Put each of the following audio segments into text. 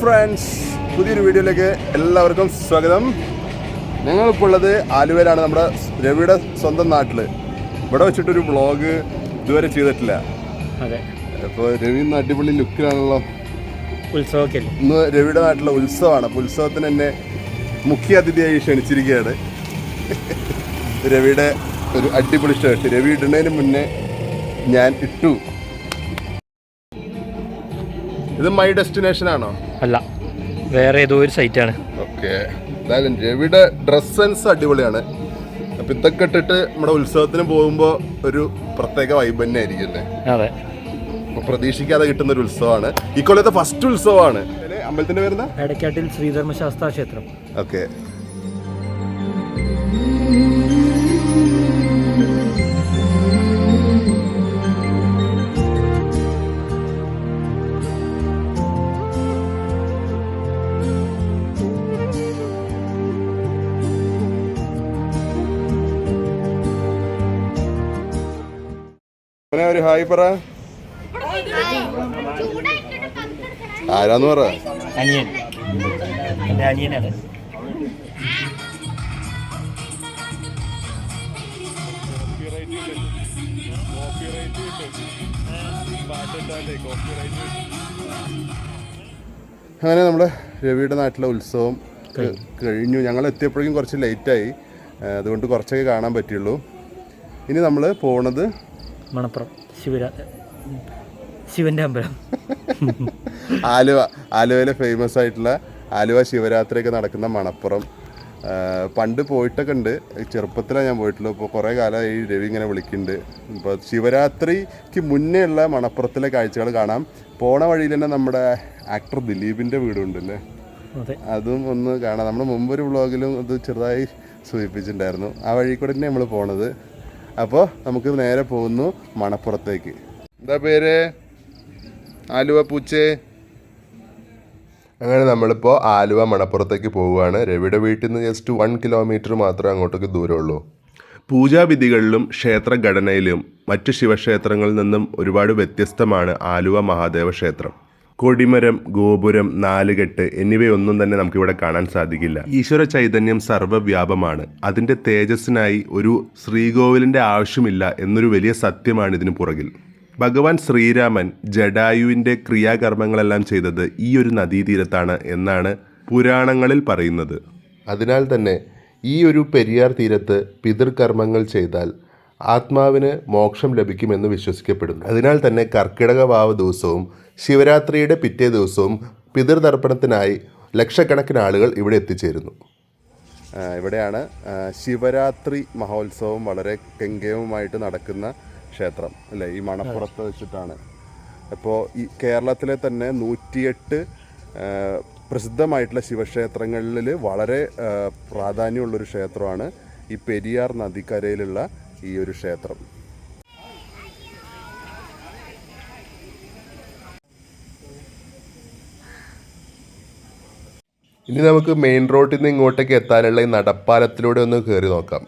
Friends, പുതിയൊരു വീഡിയോയിലേക്ക് എല്ലാവർക്കും സ്വാഗതം. ഞങ്ങളിപ്പോൾ ഉള്ളത് ആലുവയിലാണ്, നമ്മുടെ രവിയുടെ സ്വന്തം നാട്ടിൽ. ഇവിടെ വെച്ചിട്ടൊരു വ്ളോഗ് ഇതുവരെ ചെയ്തിട്ടില്ല. അതെ, അപ്പോൾ രവി ഇന്ന് അടിപൊളി ലുക്കിലാണല്ലോ. ഉത്സവമൊക്കെ ഇന്ന് രവിയുടെ നാട്ടിലെ ഉത്സവമാണ്. അപ്പോൾ ഉത്സവത്തിന് എന്നെ മുഖ്യ അതിഥിയായി ക്ഷണിച്ചിരിക്കുകയാണ്. രവിയുടെ ഒരു അടിപൊളി ഷർട്ട് രവി ഇടുന്നതിന് മുന്നേ ഞാൻ ഇട്ടു. ഇത് മൈ ഡെസ്റ്റിനേഷൻ ആണോ? അല്ല, വേറെ ഏതോ ഒരു സൈറ്റാണ്. ഓക്കെ, എന്തായാലും രവിയുടെ ഡ്രസ് സെൻസ് അടിപൊളിയാണ്. അപ്പം ഇതൊക്കെ ഇട്ടിട്ട് നമ്മുടെ ഉത്സവത്തിന് പോകുമ്പോൾ ഒരു പ്രത്യേക വൈബ് തന്നെ ആയിരിക്കും അല്ലേ? അതെ, അപ്പോൾ പ്രതീക്ഷിക്കാതെ കിട്ടുന്ന ഒരു ഉത്സവമാണ്. ഈ കൊല്ലത്തെ ഫസ്റ്റ് ഉത്സവമാണ്. അമ്പലത്തിന്റെ പേരുന്ന എടക്കാട്ടിൽ ശ്രീധർമ്മശാസ്ത്ര ക്ഷേത്രം. ഓക്കെ, ഒരു ഹായ് പറ. ആരാന്ന് പറ. അനിയൻ, എൻ്റെ അനിയനാണ്. അങ്ങനെ നമ്മുടെ രവിയുടെ നാട്ടിലെ ഉത്സവം കഴിഞ്ഞു. ഞങ്ങൾ എത്തിയപ്പോഴേക്കും കുറച്ച് ലേറ്റായി, അതുകൊണ്ട് കുറച്ചൊക്കെ കാണാൻ പറ്റുള്ളൂ. ഇനി നമ്മൾ പോണത് മണപ്പുറം ശിവൻ്റെ അമ്പലം. ആലുവയിലെ ഫേമസ് ആയിട്ടുള്ള ആലുവ ശിവരാത്രിയൊക്കെ നടക്കുന്ന മണപ്പുറം. പണ്ട് പോയിട്ടൊക്കെ ഉണ്ട്, ചെറുപ്പത്തിലാണ് ഞാൻ പോയിട്ടുള്ളൂ. ഇപ്പോൾ കുറേ കാലമായി രവി ഇങ്ങനെ വിളിക്കുന്നുണ്ട്. ഇപ്പോൾ ശിവരാത്രിക്ക് മുന്നേ ഉള്ള മണപ്പുറത്തിലെ കാഴ്ചകൾ കാണാം. പോണ വഴിയിൽ തന്നെ നമ്മുടെ ആക്ടർ ദിലീപിൻ്റെ വീടുണ്ടല്ലേ, അതും ഒന്ന് കാണാം. നമ്മൾ മുമ്പൊരു വ്ളോഗിലും അത് ചെറുതായി സൂചിപ്പിച്ചിട്ടുണ്ടായിരുന്നു. ആ വഴി കൂടെ തന്നെ നമ്മൾ പോണത്. അപ്പോൾ നമുക്ക് നേരെ പോകുന്നു മണപ്പുറത്തേക്ക്. എന്താ പേര്? ആലുവ പൂച്ചേ. അങ്ങനെ നമ്മളിപ്പോൾ ആലുവ മണപ്പുറത്തേക്ക് പോവുകയാണ്. രവിയുടെ വീട്ടിൽ നിന്ന് ജസ്റ്റ് 1 കിലോമീറ്റർ മാത്രമേ അങ്ങോട്ടേക്ക് ദൂരമുള്ളൂ. പൂജാവിധികളിലും ക്ഷേത്രഘടനയിലും മറ്റു ശിവക്ഷേത്രങ്ങളിൽ നിന്നും ഒരുപാട് വ്യത്യസ്തമാണ് ആലുവ മഹാദേവ ക്ഷേത്രം. കൊടിമരം, ഗോപുരം, നാലുകെട്ട് എന്നിവയൊന്നും തന്നെ നമുക്കിവിടെ കാണാൻ സാധിക്കില്ല. ഈശ്വര ചൈതന്യം സർവ്വവ്യാപമാണ്. അതിൻ്റെ തേജസ്സിനായി ഒരു ശ്രീകോവിലിൻ്റെ ആവശ്യമില്ല എന്നൊരു വലിയ സത്യമാണ് ഇതിനു പുറകിൽ. ഭഗവാൻ ശ്രീരാമൻ ജടായുവിൻ്റെ ക്രിയാകർമ്മങ്ങളെല്ലാം ചെയ്തത് ഈ ഒരു നദീതീരത്താണ് എന്നാണ് പുരാണങ്ങളിൽ പറയുന്നത്. അതിനാൽ തന്നെ ഈ ഒരു പെരിയാർ തീരത്ത് പിതൃകർമ്മങ്ങൾ ചെയ്താൽ ആത്മാവിന് മോക്ഷം ലഭിക്കുമെന്ന് വിശ്വസിക്കപ്പെടുന്നു. അതിനാൽ തന്നെ കർക്കിടക വാവ് ദിവസവും ശിവരാത്രിയുടെ പിറ്റേ ദിവസവും പിതൃതർപ്പണത്തിനായി ലക്ഷക്കണക്കിന് ആളുകൾ ഇവിടെ എത്തിച്ചേരുന്നു. ഇവിടെയാണ് ശിവരാത്രി മഹോത്സവം വളരെ കെങ്കേമമായിട്ട് നടക്കുന്ന ക്ഷേത്രം അല്ലേ, ഈ മണപ്പുറത്ത് വെച്ചിട്ടാണ്. അപ്പോൾ ഈ കേരളത്തിലെ തന്നെ 108 പ്രസിദ്ധമായിട്ടുള്ള ശിവക്ഷേത്രങ്ങളിൽ വളരെ പ്രാധാന്യമുള്ളൊരു ക്ഷേത്രമാണ് ഈ പെരിയാർ നദിക്കരയിലുള്ള ഈ ഒരു ക്ഷേത്രം. ഇനി നമുക്ക് മെയിൻ റോഡിൽ നിന്ന് ഇങ്ങോട്ടേക്ക് എത്താനുള്ള ഈ നടപ്പാലത്തിലൂടെ ഒന്ന് കയറി നോക്കാം.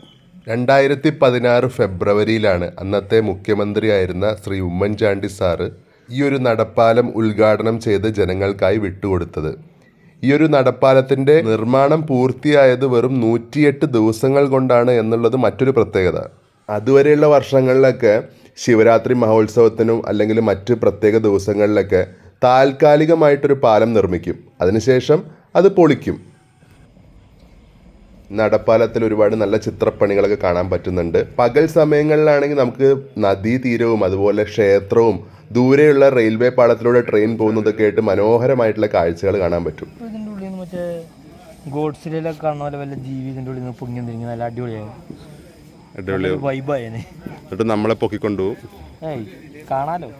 2016 ഫെബ്രുവരിയിലാണ് അന്നത്തെ മുഖ്യമന്ത്രിയായിരുന്ന ശ്രീ ഉമ്മൻചാണ്ടി സാറ് ഈ ഒരു നടപ്പാലം ഉദ്ഘാടനം ചെയ്ത് ജനങ്ങൾക്കായി വിട്ടുകൊടുത്തത്. ഈ ഒരു നടപ്പാലത്തിൻ്റെ നിർമ്മാണം പൂർത്തിയായത് വെറും 108 ദിവസങ്ങൾ കൊണ്ടാണ് എന്നുള്ളത് മറ്റൊരു പ്രത്യേകത. അതുവരെയുള്ള വർഷങ്ങളിലൊക്കെ ശിവരാത്രി മഹോത്സവത്തിനും അല്ലെങ്കിൽ മറ്റ് പ്രത്യേക ദിവസങ്ങളിലൊക്കെ താൽക്കാലികമായിട്ടൊരു പാലം നിർമ്മിക്കും, അതിനുശേഷം അത് പൊളിക്കും. നടപ്പാലത്തിൽ ഒരുപാട് നല്ല ചിത്രപ്പണികളൊക്കെ കാണാൻ പറ്റുന്നുണ്ട്. പകൽ സമയങ്ങളിലാണെങ്കിൽ നമുക്ക് നദീതീരവും അതുപോലെ ക്ഷേത്രവും ദൂരെയുള്ള റെയിൽവേ പാളത്തിലൂടെ ട്രെയിൻ പോകുന്നതൊക്കെ ആയിട്ട് മനോഹരമായിട്ടുള്ള കാഴ്ചകൾ കാണാൻ പറ്റും. ഇതിൻ്റെ ഉള്ളിൽ നിന്ന് മറ്റേ ഗോഡ്സിലൊക്കെ കാണുന്ന പോലെ വല്ല ജീവി ഇതിൻ്റെ ഉള്ളിൽ നിന്ന് പൊങ്ങി തിരിഞ്ഞ് നല്ല അടിപൊളിയായി വൈബായേനെ. എന്നിട്ട് നമ്മളെ പൊക്കിക്കൊണ്ടുപോകും. കാണാലോ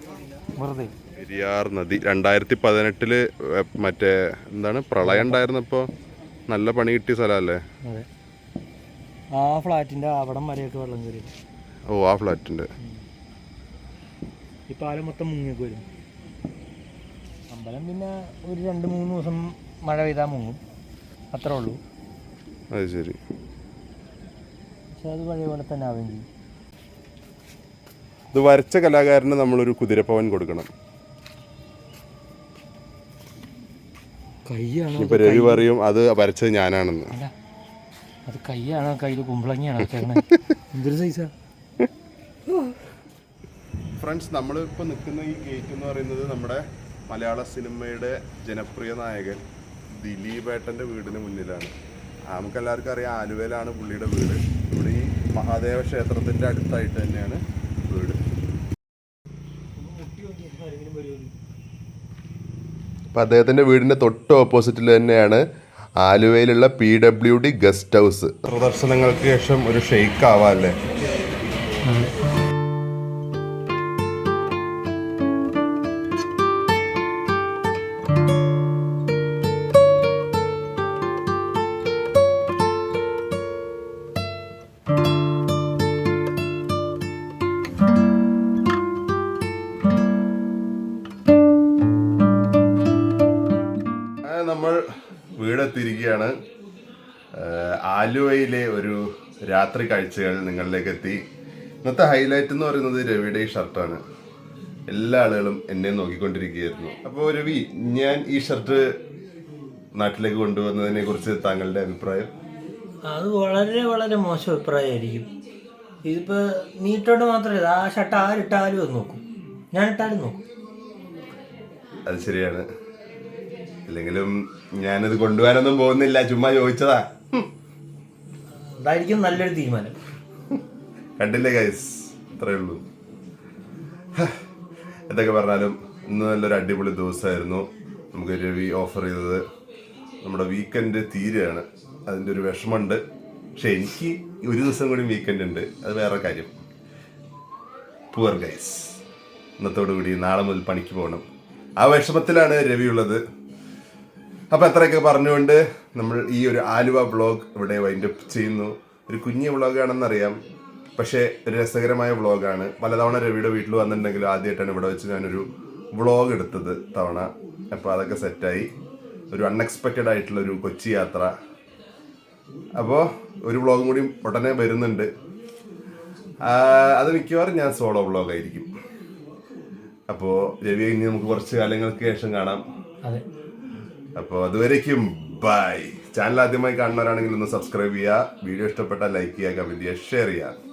വെറുതെ. പെരിയാർ നദി 2018 മറ്റേ എന്താണ് പ്രളയം ഉണ്ടായിരുന്നപ്പോൾ നല്ല പണി കിട്ടിയ സ്ഥലമല്ലേ? അതെ, ആ ഫ്ലാറ്റിൻ്റെ അവിടം വരെയൊക്കെ വെള്ളം കയറി. ഓ, ആ ഫ്ലാറ്റിൻ്റെ ഈ പാലം മൊത്തം മുങ്ങിയൊക്കെ വരും. അമ്പലം പിന്നെ ഒരു 2-3 ദിവസം മഴ പെയ്താൽ മുങ്ങും, അത്രേ ഉള്ളൂ. അത് ശരി. പക്ഷെ അത് പഴയ പോലെ തന്നെ ആവുകയും ചെയ്യും. ഇത് വരച്ച കലാകാരന് നമ്മളൊരു കുതിരപ്പവൻ കൊടുക്കണം. കൈയാണോ ഇപ്പൊ രവി പറയും അത് വരച്ചത് ഞാനാണെന്ന്. അല്ല അത് കൈയാണോ കയ്യിൽ കുമ്പളങ്ങിയാണോ എന്തൊരു സൈസാ. ഫ്രണ്ട്സ്, നമ്മളിപ്പോൾ നിൽക്കുന്ന ഈ ഗേറ്റ് എന്ന് പറയുന്നത് നമ്മുടെ മലയാള സിനിമയുടെ ജനപ്രിയ നായകൻ ദിലീപേട്ടൻ്റെ വീടിന് മുന്നിലാണ്. നമുക്കെല്ലാവർക്കും അറിയാം ആലുവയിലാണ് പുള്ളിയുടെ വീട്. ഇവിടെ ഈ മഹാദേവ ക്ഷേത്രത്തിൻ്റെ അടുത്തായിട്ട് തന്നെയാണ് വീട്. അപ്പം അദ്ദേഹത്തിൻ്റെ വീടിൻ്റെ തൊട്ട് ഓപ്പോസിറ്റിൽ തന്നെയാണ് ആലുവയിലുള്ള PWD ഗസ്റ്റ് ഹൗസ്. പ്രദർശനങ്ങൾക്ക് ശേഷം ഒരു ഷെയ്ക്ക് ആവാല്ലേ. നമ്മൾ വീടെത്തിയിരിക്കുകയാണ്. ആലുവയിലെ ഒരു രാത്രി കാഴ്ചകൾ നിങ്ങളിലേക്ക് എത്തി. ഇന്നത്തെ ഹൈലൈറ്റ് എന്ന് പറയുന്നത് രവിയുടെ ഈ ഷർട്ടാണ്. എല്ലാ ആളുകളും എന്നെ നോക്കിക്കൊണ്ടിരിക്കുകയായിരുന്നു. അപ്പോൾ രവി, ഞാൻ ഈ ഷർട്ട് നാട്ടിലേക്ക് കൊണ്ടുവന്നതിനെ കുറിച്ച് താങ്കളുടെ അഭിപ്രായം? അത് വളരെ വളരെ മോശം അഭിപ്രായമായിരിക്കും. ഇതിപ്പോൾ നീട്ടോണ്ട് മാത്രമല്ല, ആ ഷർട്ട് ആരിട്ടാലും അത് നോക്കും, ഞാൻ ഇട്ടാലും നോക്കും. അത് ശരിയാണ്. അല്ലെങ്കിലും ഞാനത് കൊണ്ടുപോകാനൊന്നും പോകുന്നില്ല, ചുമ്മാ ചോദിച്ചതാ. അതായിരിക്കും നല്ലൊരു തീരുമാനം. കണ്ടില്ലേ ഗൈസ്, അത്രേ ഉള്ളൂ. എന്തൊക്കെ പറഞ്ഞാലും ഇന്ന് നല്ലൊരു അടിപൊളി ദിവസമായിരുന്നു. നമുക്ക് രവി ഓഫർ ചെയ്തത്. നമ്മുടെ വീക്കെൻഡ് തീരുകയാണ്, അതിൻ്റെ ഒരു വിഷമമുണ്ട്. പക്ഷെ എനിക്ക് ഒരു ദിവസം കൂടി വീക്കെൻഡ് ഉണ്ട്, അത് വേറെ കാര്യം. പുവർ ഗൈസ്, ഇന്നത്തോടുകൂടി നാളെ മുതൽ പണിക്ക് പോകണം, ആ വിഷമത്തിലാണ് രവി ഉള്ളത്. അപ്പം അത്രയൊക്കെ പറഞ്ഞുകൊണ്ട് നമ്മൾ ഈ ഒരു ആലുവ വ്ളോഗ് ഇവിടെ വൈൻഡപ്പ് ചെയ്യുന്നു. ഒരു കുഞ്ഞു വ്ളോഗാണെന്നറിയാം, പക്ഷേ ഒരു രസകരമായ വ്ളോഗാണ്. പലതവണ രവിയുടെ വീട്ടിൽ വന്നിട്ടുണ്ടെങ്കിൽ ആദ്യമായിട്ടാണ് ഇവിടെ വെച്ച് ഞാനൊരു വ്ളോഗ് എടുത്തത് തവണ. അപ്പോൾ അതൊക്കെ സെറ്റായി. ഒരു അൺഎക്സ്പെക്റ്റഡ് ആയിട്ടുള്ളൊരു കൊച്ചി യാത്ര. അപ്പോൾ ഒരു വ്ളോഗും കൂടി ഉടനെ വരുന്നുണ്ട്. അത് മിക്കവാറും ഞാൻ സോളോ വ്ളോഗായിരിക്കും. അപ്പോൾ രവി ഇനി നമുക്ക് കുറച്ച് കാലങ്ങൾക്ക് ശേഷം കാണാം. അപ്പോൾ അതുവരേക്കും ബൈ. ചാനൽ ആദ്യമായി കാണുന്നവരാണെങ്കിൽ ഒന്ന് സബ്സ്ക്രൈബ് ചെയ്യുക. വീഡിയോ ഇഷ്ടപ്പെട്ടാൽ ലൈക്ക് ചെയ്യുക, കമൻറ്റ് ചെയ്യുക, ഷെയർ ചെയ്യുക.